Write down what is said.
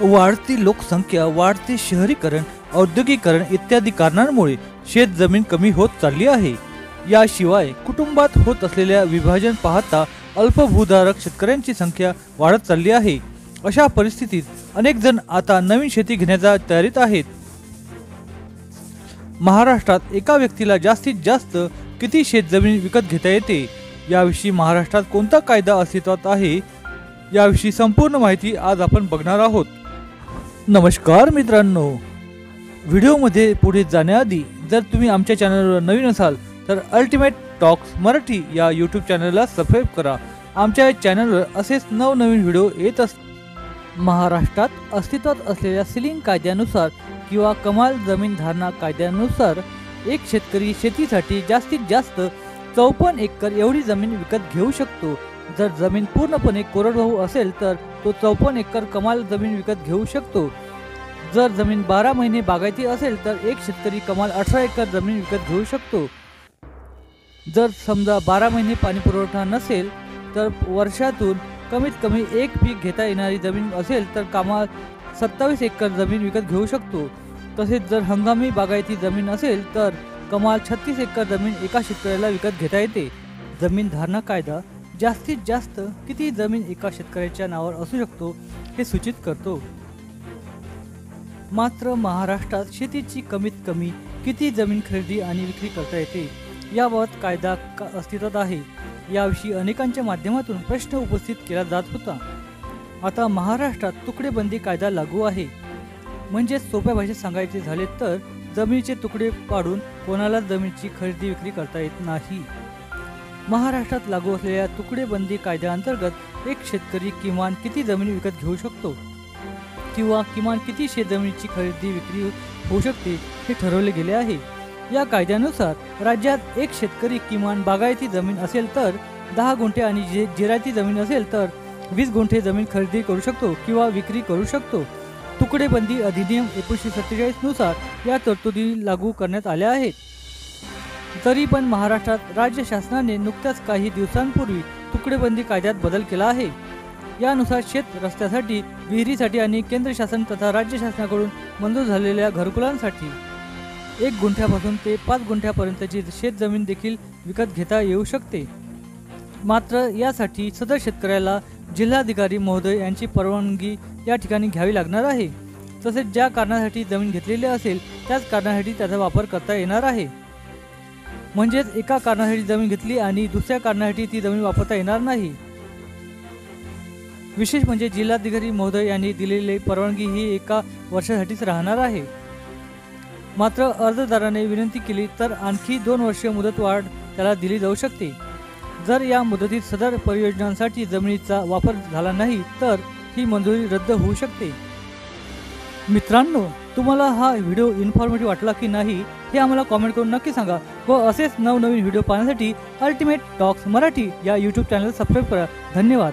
वाढती लोकसंख्या, वाढते शहरीकरण, औद्योगिकरण इत्यादी कारणांमुळे शेत जमीन कमी होत चालली आहे। याशिवाय कुटुंबात होत असलेल्या विभाजन पाहता अल्पभूधारक शेतकऱ्यांची संख्या वाढत चालली आहे। अशा परिस्थितीत अनेक जण आता नवीन शेती घेण्याच्या तयारीत आहेत। महाराष्ट्रात एका व्यक्तीला जास्तीत जास्त किती शेतजमीन विकत घेता येते, याविषयी महाराष्ट्रात कोणता कायदा अस्तित्वात आहे, याविषयी संपूर्ण माहिती आज आपण बघणार आहोत। नमस्कार मित्रांनो, व्हिडिओमध्ये पुढे जाण्याआधी जर तुम्ही आमच्या चॅनलवर नवीन असाल तर अल्टिमेट टॉक्स मराठी या यूट्यूब चॅनलला सबस्क्राईब करा। आमच्या चॅनलवर असेच नवनवीन व्हिडिओ येत असतात। महाराष्ट्रात अस्तित्वात असलेल्या सीलिंग कायद्यानुसार किंवा कमाल जमीन धारणा कायद्यानुसार एक शेतकरी शेतीसाठी जास्तीत जास्त 54 एकर एवढी जमीन विकत घेऊ शकतो। जर जमीन पूर्णपणे कोरडवाहू असेल तर तो 54 एकर कमाल जमीन विकत घेऊ शकतो। जर जमीन 12 महिने बागायती असेल तर एक शेतकरी कमाल 18 एकर जमीन विकत घेऊ शकतो। जर समजा 12 महिने पाणी पुरवठा नसेल तर वर्षातून कमीत कमी एक पीक घेता येणारी जमीन असेल तर कमाल 27 एकर जमीन विकत घेऊ शकतो। तसेच जर हंगामी बागायती जमीन असेल तर कमाल 36 एकर जमीन एका शेतकऱ्याला विकत घेता येते। जमीन धारणा कायदा जास्तीत जास्त किती जमीन एका शेतकऱ्याच्या नावावर असू शकतो हे सूचित करतो। मात्र महाराष्ट्रात शेतीची कमीत कमी किती जमीन खरेदी आणि विक्री करता येते याबाबत कायदा अस्तित्वात आहे, याविषयी अनेकांच्या माध्यमातून प्रश्न उपस्थित केला जात होता। आता महाराष्ट्रात तुकडेबंदी कायदा लागू आहे। म्हणजे सोप्या भाषेत सांगायचे झाले तर जमिनीचे तुकडे पाडून कोणाला जमिनीची खरेदी विक्री करता येत नाही। महाराष्ट्रात लागू असलेल्या तुकडेबंदी कायद्याअंतर्गत एक शेतकरी किमान किती जमीन विकत घेऊ शकतो किंवा किमान किती शेतजमिनीची खरेदी विक्री होऊ शकते हे ठरवले गेले आहे। या कायद्यानुसार राज्यात एक शेतकरी किमान बागायती जमीन असेल तर 10 गुंठे आणि जिरायती जमीन असेल तर 20 गुंठे जमीन खरेदी करू शकतो किंवा विक्री करू शकतो। तुकडेबंदी अधिनियम 1947 नुसार या तरतुदी लागू करण्यात आल्या आहेत। तरी पण महाराष्ट्रात राज्य शासनाने नुकत्याच काही दिवसांपूर्वी तुकडेबंदी कायद्यात बदल केला आहे। यानुसार शेत रस्त्यासाठी, विहिरीसाठी आणि केंद्र शासन तथा राज्य शासनाकडून मंजूर झालेल्या घरकुलांसाठी 1 गुंठ्यापासून ते 5 गुंठ्यापर्यंतची शेत जमीन देखील विकत घेता येऊ शकते। मात्र यासाठी सदर शेतकऱ्याला जिल्हाधिकारी महोदय यांची परवानगी या ठिकाणी घ्यावी लागणार आहे। तसेच ज्या कारणासाठी जमीन घेतलेली असेल त्याच कारणासाठी त्याचा वापर करता येणार आहे। म्हणजेच एका कारणासाठी जमीन घेतली आणि दुसऱ्या कारणासाठी ती जमीन वापरता येणार नाही। विशेष म्हणजे जिल्हाधिकारी महोदय यांनी दिलेली परवानगी ही एका वर्षासाठीच राहणार आहे। मात्र अर्जदाराने विनंती केली तर आणखी 2 वर्षे मुदतवाढ त्याला दिली जाऊ शकते। जर या मुदतीत सदर परियोजनांसाठी जमिनीचा वापर झाला नाही तर ही मंजुरी रद्द होऊ शकते। मित्रांनो, तुम्हाला हा व्हिडिओ इन्फॉर्मेटिव्ह वाटला की नाही हे आम्हाला कॉमेंट करून नक्की सांगा व असेच नवनवीन व्हिडिओ पाहण्यासाठी अल्टिमेट टॉक्स मराठी या यूट्यूब चॅनल सबस्क्राईब करा। धन्यवाद।